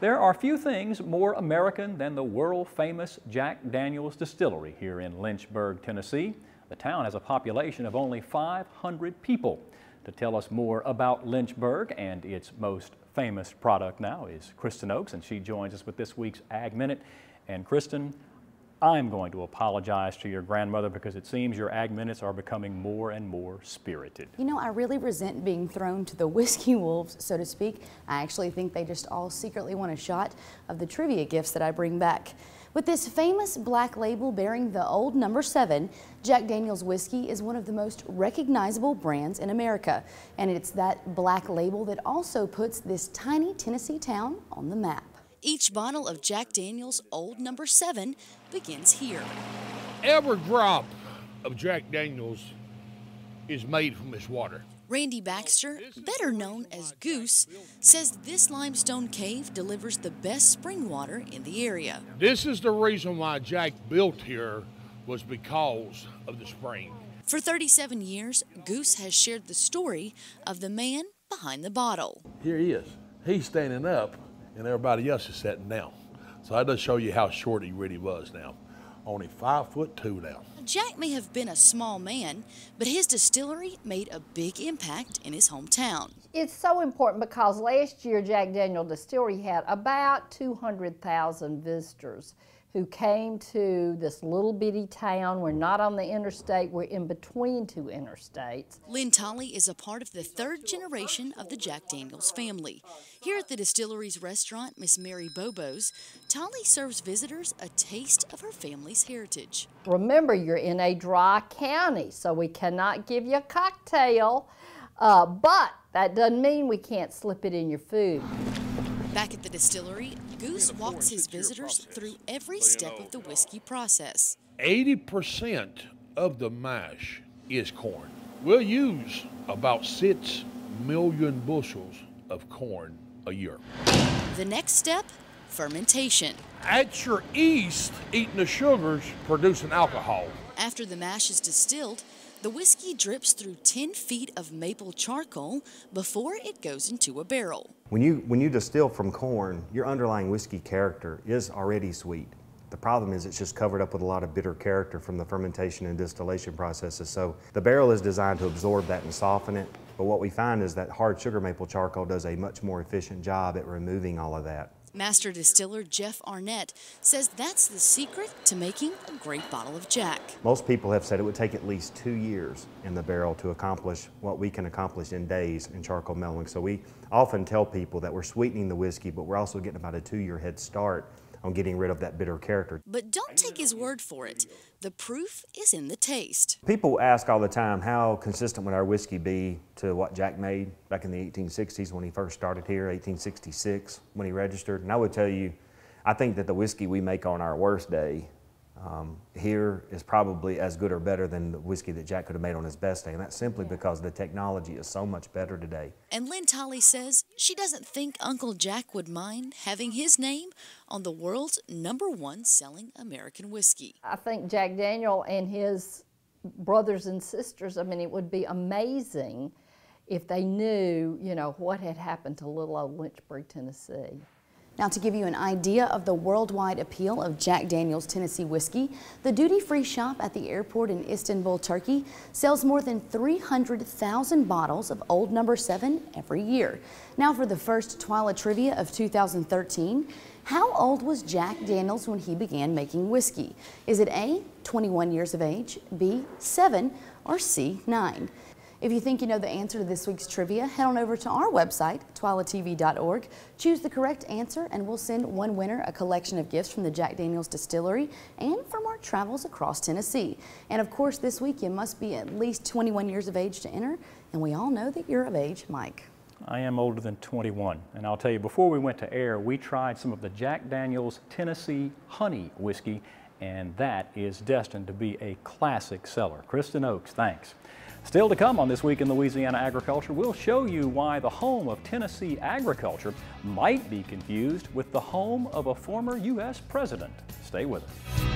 There are few things more American than the world-famous Jack Daniel's Distillery here in Lynchburg, Tennessee. The town has a population of only 500 people. To tell us more about Lynchburg and its most famous product now is Kristen Oakes, and she joins us with this week's Ag Minute. And Kristen, I'm going to apologize to your grandmother because it seems your Ag Minutes are becoming more and more spirited. You know, I really resent being thrown to the whiskey wolves, so to speak. I actually think they just all secretly want a shot of the trivia gifts that I bring back. With this famous black label bearing the old number 7, Jack Daniel's whiskey is one of the most recognizable brands in America. And it's that black label that also puts this tiny Tennessee town on the map. Each bottle of Jack Daniel's Old Number 7 begins here. Every drop of Jack Daniel's is made from this water. Randy Baxter, better known as Goose, says this limestone cave delivers the best spring water in the area. This is the reason why Jack built here, was because of the spring. For 37 years, Goose has shared the story of the man behind the bottle. Here he is. He's standing up and everybody else is sitting down. So that does show you how short he really was now. Only 5'2" now. Jack may have been a small man, but his distillery made a big impact in his hometown. It's so important because last year Jack Daniel Distillery had about 200,000 visitors who came to this little bitty town. We're not on the interstate, we're in between two interstates. Lynne Tolley is a part of the 3rd generation of the Jack Daniels family. Here at the distillery's restaurant, Miss Mary Bobo's, Tolley serves visitors a taste of her family's heritage. Remember, you're in a dry county, so we cannot give you a cocktail, but that doesn't mean we can't slip it in your food. Back at the distillery, Goose walks his visitors through every step of the whiskey process. 80% of the mash is corn. We'll use about 6 million bushels of corn a year. The next step, fermentation. At your yeast, eating the sugars, producing alcohol. After the mash is distilled, the whiskey drips through 10 feet of maple charcoal before it goes into a barrel. When you distill from corn, your underlying whiskey character is already sweet. The problem is it's just covered up with a lot of bitter character from the fermentation and distillation processes. So the barrel is designed to absorb that and soften it. But what we find is that hard sugar maple charcoal does a much more efficient job at removing all of that. Master distiller Jeff Arnett says that's the secret to making a great bottle of Jack. Most people have said it would take at least 2 years in the barrel to accomplish what we can accomplish in days in charcoal mellowing. So we often tell people that we're sweetening the whiskey, but we're also getting about a 2-year head start on getting rid of that bitter character. But don't take his word for it. The proof is in the taste. People ask all the time, how consistent would our whiskey be to what Jack made back in the 1860s when he first started here, 1866 when he registered? And I would tell you, I think that the whiskey we make on our worst day here is probably as good or better than the whiskey that Jack could have made on his best day, and that's simply because the technology is so much better today. And Lynne Tolley says she doesn't think Uncle Jack would mind having his name on the world's #1 selling American whiskey. I think Jack Daniel and his brothers and sisters, I mean, it would be amazing if they knew, you know, what had happened to little old Lynchburg, Tennessee. Now, to give you an idea of the worldwide appeal of Jack Daniel's Tennessee whiskey, the duty-free shop at the airport in Istanbul, Turkey, sells more than 300,000 bottles of Old Number 7 every year. Now, for the first TWILA trivia of 2013, how old was Jack Daniel's when he began making whiskey? Is it A, 21 years of age, B, 7, or C, 9? If you think you know the answer to this week's trivia, head on over to our website, twilatv.org. Choose the correct answer and we'll send one winner a collection of gifts from the Jack Daniel's Distillery and from our travels across Tennessee. And of course, this week you must be at least 21 years of age to enter, and we all know that you're of age. Mike. I am older than 21, and I'll tell you, before we went to air, we tried some of the Jack Daniel's Tennessee Honey whiskey, and that is destined to be a classic seller. Kristen Oakes, thanks. Still to come on This Week in Louisiana Agriculture, we'll show you why the home of Tennessee agriculture might be confused with the home of a former U.S. president. Stay with us.